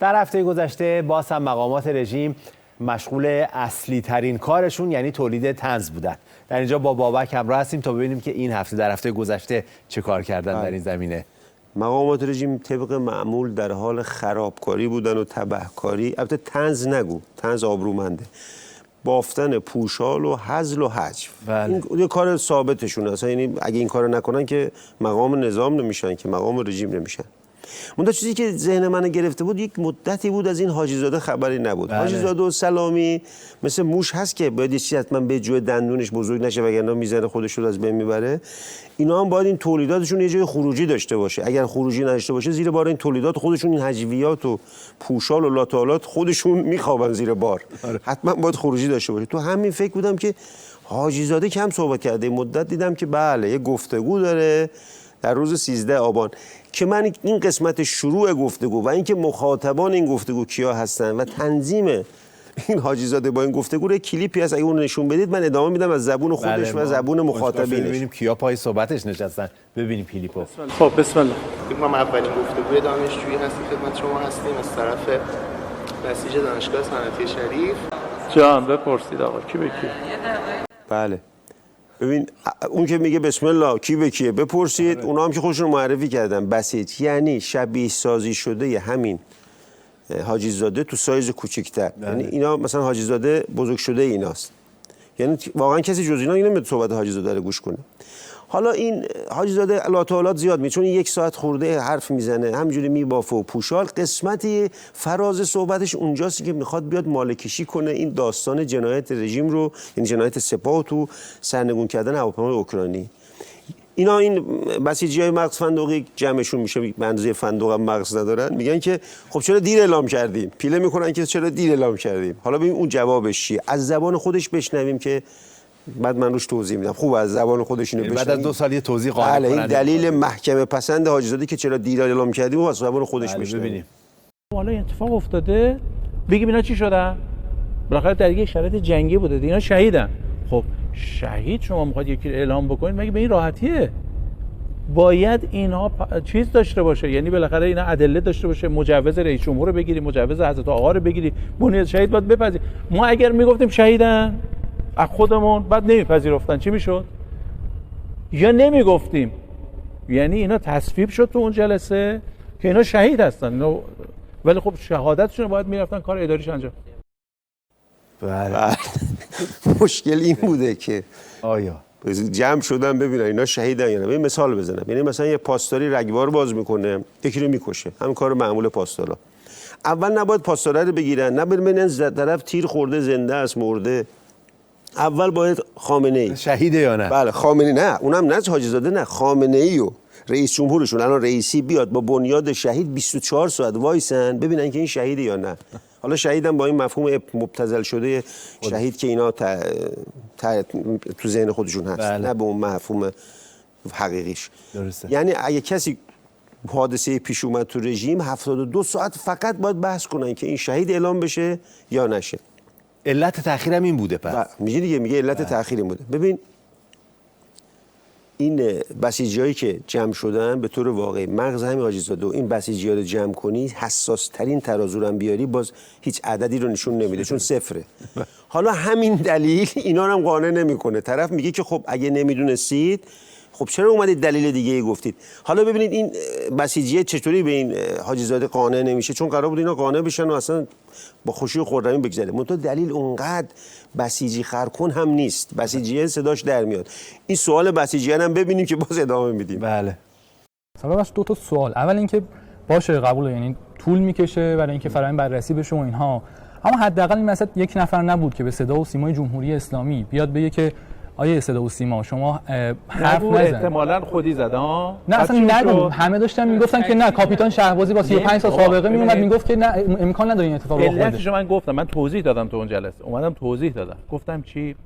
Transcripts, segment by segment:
در هفته گذشته باز هم مقامات رژیم مشغول اصلی ترین کارشون یعنی تولید طنز بودن. در اینجا با بابک همراه هستیم تا ببینیم که این هفته در هفته گذشته چه کار کردن در این زمینه. مقامات رژیم طبق معمول در حال خرابکاری بودن و تبهکاری. البته طنز نگو، طنز آبرومنده. بافتن پوشال و هزل و حجو. این یه کار ثابتشونه. اصلا یعنی اگه این کارو نکنن که مقام نظام نمیشن، که مقام رژیم نمیشن. منتها چیزی که ذهن من گرفته بود، یک مدتی بود از این حاجی زاده خبری نبود. حاجی زاده و سلامی مثل موش هست که باید یه چیزی حتما به جوی دندونش بزرگ نشه وگرنه میزنه خودش رو از بین میبره. اینا هم باید این تولیداتشون یه جای خروجی داشته باشه. اگر خروجی نداشته باشه زیر بار این تولیدات خودشون، این حجویات و پوشال و لاتالات خودشون میخوابن زیر بار. حتما باید خروجی داشته باشه. تو همین فکر بودم که حاجی زاده کم صحبت کرده. مدت دیدم که بله یه گفتگو داره در روز 13 آبان که من این قسمت شروع گفتگو و اینکه مخاطبان این گفتگو کیا هستن و تنظیم این حاجی زاده با این گفتگو رو کلیپی هست، اگه اون نشون بدید من ادامه میدم از زبون خودش و زبون مخاطبینش. ببینیم کیا پای صحبتش نشستن. ببینیم کلیپو. خب بسم الله. ما اولین گفتگوی دانشجویی هستیم خدمت شما هستیم از طرف بسیج دانشگاه صنعتی شریف. جان بپرسید آقا کی به کی؟ بله. ببین اون که میگه بسم الله کی به کیه بپرسید. اونا هم که خودشون معرفی کردن بسیج یعنی شبیه سازی شده همین حاجی زاده تو سایز کوچیک‌تر. یعنی اینا مثلا حاجی زاده بزرگ شده ایناست. یعنی واقعا کسی جز اینا نمیاد صحبت حاجی زاده رو گوش کنه. حالا این حاجی زاده لاتالات زیاد چون 1 ساعت خورده حرف میزنه، همینجوری میبافه و پوشال. قسمتی فراز صحبتش اونجاست که میخواد بیاد مالکشی کنه این داستان جنایت رژیم رو، یعنی جنایت سپاه تو سرنگون کردن هواپیمای اوکراینی. اینا این بسیجی‌های مغز فندقی جمعشون میشه به اندازه فندق هم مغز ندارن، میگن که خب چرا دیر اعلام کردیم؟ پیله میکنن که چرا دیر اعلام کردیم. حالا ببین اون جوابش چیه، از زبان خودش بشنویم که بعد من روش توضیح میدم. خوب از زبان خودش اینو بشنویم. بعد از 2 سال یه توضیح قائل کنن. این دلیل محکمه پسند حاجی زاده که چرا دیر اعلام کردیم و از زبان خودش بشنویم. حالا اتفاق افتاده بگیم اینا چی شدن؟ بالاخره در یک شرایط جنگی بوده، اینا شهیدن. خب شهید شما میخواد یکی اعلام بکنید مگه به این راحتیه؟ باید اینها چیز داشته باشه، یعنی بالاخره اینا ادله داشته باشه، مجوز رئیس جمهور رو بگیری، مجوز حضرت آقا رو بگیری، بنیاد شهید باید بپذیری. ما اگر میگفتیم شهیدن از خودمون بعد نمیپذیرفتن چی میشد؟ یا نمیگفتیم یعنی اینا تصویب شد تو اون جلسه که اینا شهید هستن اینا، ولی خب شهادتشون باید میرفتن کار اداریش انجام. بله. مشکل این بوده که آیا جمع شدن ببینن اینا شهیدن یا نه. یه مثال بزنم، یعنی مثلا یه پاسداری رگبار باز میکنه یکی رو میکشه، همین کار معمول پاسدارا. اول نباید پاسدارا رو بگیرن، نه ببینن طرف تیر خورده زنده است مرده. اول باید خامنه‌ای شهیده یا نه. بله خامنه‌ای، نه اونم نه حاجی زاده، نه خامنه‌ای و رئیس جمهورشون الان رئیسی بیاد با بنیاد شهید 24 ساعت وایسن ببینن که این شهیده یا نه. حالا شهیدم با این مفهوم مبتذل شده شهید که اینا تو ذهن خودشون هست. بله. نه به اون مفهوم حقیقیش. درسته. یعنی اگه کسی حادثه پیش اومد تو رژیم 72 ساعت فقط باید بحث کنن که این شهید اعلام بشه یا نشه. علت تأخیرم این بوده پس. میگه دیگه، میگه علت تأخیر این بوده. ببین این بسیجیایی که جمع شدن به طور واقعی مغز همین حاجی زاده و این بسیجی‌ها رو جمع کنی حساس ترین ترازو رو بیاری باز هیچ عددی رو نشون نمیده چون صفره. حالا همین دلیل اینا رو هم قانع نمیکنه. طرف میگه که خب اگه نمیدونستید خب چرا اومدید دلیل دیگه ای گفتید. حالا ببینید این بسیجیه چطوری به این حاجی زاده قانع نمیشه، چون قرار بود اینا قانع بشن و اصلا با خوشی و خرمی بگذره. منتها دلیل اونقدر بسیجی خرکن هم نیست، بسیجیه صداش در میاد. این سوال بسیجیه هم ببینیم که باز ادامه میدیم. بله. سببش 2 تا سوال. اول اینکه باشه قبول، یعنی طول میکشه برای اینکه فرآیند بررسی بشه و اینها، اما حداقل این مثلا یک نفر نبود که به صدا و سیمای جمهوری اسلامی بیاد بگه که آیه صدا و سیما شما حرف نزن. احتمالاً خودی زده ها. نه اصلا نگو، همه داشتن میگفتن که نه کاپیتان شهبازی با 35 سال سابقه میومد میگفت که نه امکان نداره این اتفاق رخ بده. علتش من گفتم، من توضیح دادم تو اون جلسه، اومدم توضیح دادم. گفتم چی؟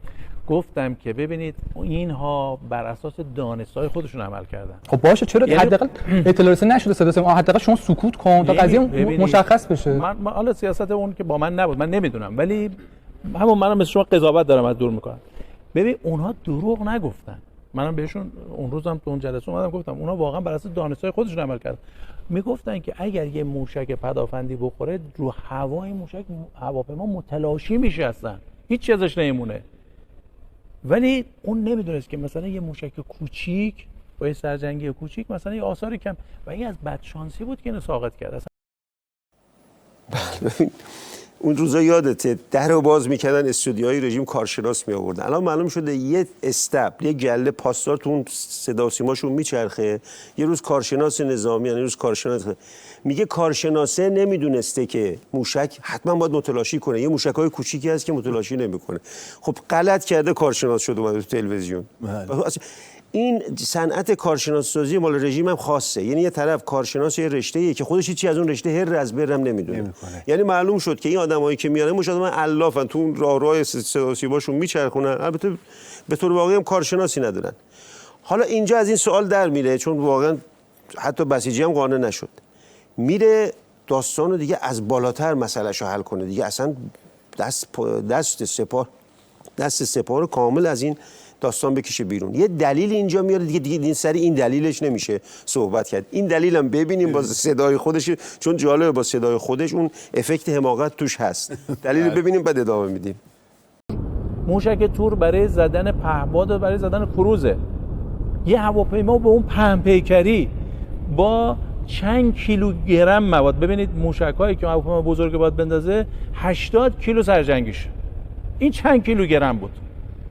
گفتم که ببینید اینها بر اساس دانش‌های خودشون عمل کردن. خب باشه چرا حداقل اطلاع رسانی نشده صدا سیما، حداقل شما سکوت کن تا قضیه مشخص بشه. من حالا سیاست اون که با من نبود من نمیدونم، ولی منم مثل شما قضاوت دارم از دور میکنم. ببین اونها دروغ نگفتن. منم بهشون اون روزم تو اون جلسه اومدم گفتم اونها واقعا بر اساس دانش‌های خودشون عمل کردن. میگفتن که اگر یه موشک پدافندی بخوره رو هوای موشک هواپیما متلاشی میشه، اصلا هیچ چیز ازش نمیمونه. ولی اون نمیدونست که مثلا یه موشک کوچیک با یه سرجنگی کوچیک مثلا یه آثار کم، و این از بدشانسی بود که اینو ساقط کرد. اصلا اون روزا یادته در رو باز میکردن استودیوهای رژیم کارشناس می آوردن. الان معلوم شده یه استبل، یه گله پاسدار تو اون صدا و سیماشون میچرخه. یه روز کارشناس نظامی، یه روز کارشناس، میگه کارشناسه نمیدونسته که موشک حتما باید متلاشی کنه. یه موشکای کوچیکی هست که متلاشی نمیکنه. خب غلط کرده، کارشناس شده اومده تو تلویزیون. این صنعت کارشناس سازی مال رژیم هم خاصه. یعنی یه طرف کارشناس یه رشته‌ایه که خودش هیچی از اون رشته هر از برم نمیدونه. یعنی معلوم شد که این آدمایی که میارن مشاهده من علافن، تو اون راه صدا و سیماشون میچرخونن، البته به طور واقعی هم کارشناسی ندارن. حالا اینجا از این سوال در میره، چون واقعا حتی بسیجی هم قانع نشد، میره داستانو دیگه از بالاتر مسئلهشو حل کنه دیگه. اصلا دست سپاه رو کامل از این داستان بکشه بیرون. یه دلیل اینجا میاره دیگه این سری این دلیلش نمیشه صحبت کرد. این دلیلم ببینیم با صدای خودش، چون جالبه با صدای خودش اون افکت حماقت توش هست. دلیل ببینیم بعد ادامه میدیم. موشک تور برای زدن پهپاد و برای زدن کروزه. یه هواپیما به اون پهن پیکری با چند کیلوگرم مواد، ببینید موشکایی که هواپیما بزرگ باید بندازه 80 کیلو سرجنگیشه، این چند کیلوگرم بود.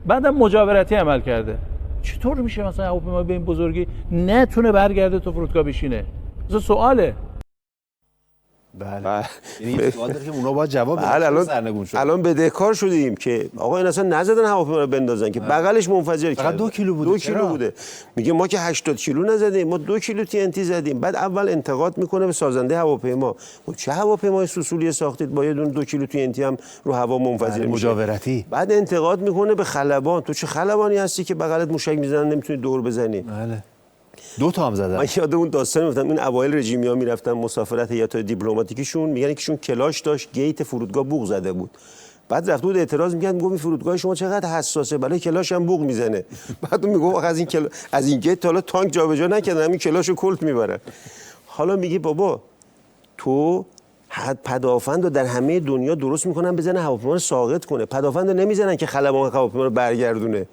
بعدم مجاورتی عمل کرده. چطور میشه مثلا هواپیما به این بزرگی نتونه برگرده تو فرودگاه بشینه؟ این سواله. بله. یعنی سوال داره که اونا باید جواب بدن. الان بدهکار شدیم که آقا این اصلا نزدن هواپیما رو بندازن که بغلش منفجر کرد. 2 کیلو بوده. 2 کیلو بوده. میگه ما که 80 کیلو نزدیم، ما 2 کیلو TNT زدیم. بعد اول انتقاد میکنه به سازنده هواپیما. خب چه هواپیمای سوسولی ساختید با یه دونه 2 کیلو TNT هم رو هوا منفجر میشه؟ مجاورتی. بعد انتقاد میکنه به خلبان. تو چه خلبانی هستی که بغلت موشک میزنن نمیتونی دور بزنی؟ بله. 2 تا هم زدن. من یاد اون داستان میفتم، این اوایل رژیمیا میرفتن مسافرت هیئت دیپلماتیکیشون، میگن که شون کلاش داشت گیت فرودگاه بوق زده بود. بعد رفت بود اعتراض میگن، میگم این فرودگاه شما چقدر حساسه، برای کلاش هم بوق میزنه. بعد اون میگه از این گیت تا حالا تانک جابجا نکردن، همین کلاشو کلت میبرن. حالا میگه بابا تو پدافند رو در همه دنیا درست میکنن بزنه هواپیما رو ساقط کنه، پدافند رو نمیزنن که خلبان هواپیما رو برگردونه.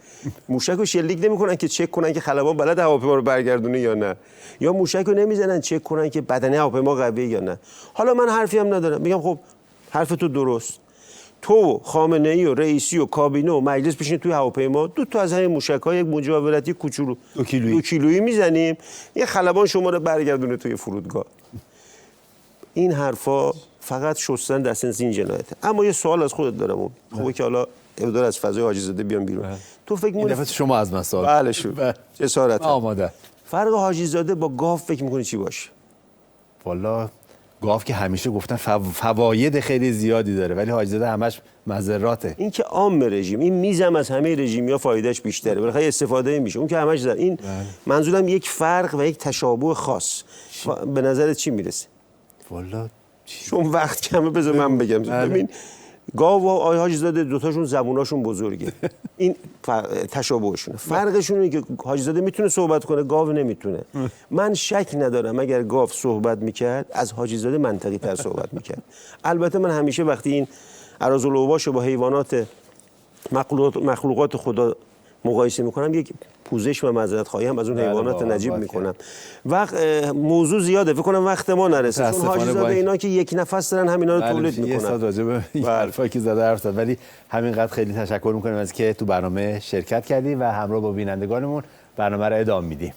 موشک رو شلیک نمیکنن که چک کنن که خلبان بلد هواپیما رو برگردونه یا نه، یا موشک رو نمیزنن چک کنن که بدنه هواپیما قویه یا نه. حالا من حرفی هم ندارم، میگم خب حرف تو درست، تو خامنه‌ای و رئیسی و کابینه و مجلس بشین توی هواپیما، 2 تا از همین موشک‌های مجاورتی کوچولو 2 کیلویی میزنیم، یه خلبان شما رو برگردونه توی فرودگاه. این حرفا فقط شستن دست این جنایته. اما یه سوال از خودت دارم، خوبه که حالا ابدار از فضای حاجی زاده بیان بیرون. تو فکر می‌کنی این دفعه شما از من سوال؟ بله شو. جسارت. آماده. فرق حاجی زاده با گاو فکر می‌کنی چی باشه؟ والا گاو که همیشه گفتن فواید خیلی زیادی داره، ولی حاجی زاده همش مضراته. این که عام رژیم، این میزم از همه رژیم‌ها فایدهش بیشتره، بالاخره استفاده میشه. اون که همش زد. این منظورم یک فرق و یک تشابه خاص. به نظرت چی میرسه؟ والا چون وقت کمه بذار من بگم. ببین گاو و آقای حاجی زاده دوتاشون زبوناشون بزرگه. این تشابهشونه. فرقشون اینه که حاجی زاده میتونه صحبت کنه، گاو نمیتونه. من شک ندارم اگر گاو صحبت میکرد از حاجی زاده منطقی تر صحبت میکرد. البته من همیشه وقتی این اراذالاوباش با حیوانات مخلوقات خدا مقایسه میکنم، یک پوزش و معذرت خواهی هم از اون حیوانات نجیب میکنم. موضوع زیاده، فکر کنم وقت ما نرسه، چون حاجی زاده اینا که یک نفس دارن همینا رو تولید میکنن. یه ساعت راجع به این حرفایی که زده حرف زد، ولی همینقدر خیلی تشکر میکنم از که تو برنامه شرکت کردی و همراه با بینندگانمون برنامه رو ادامه میدیم.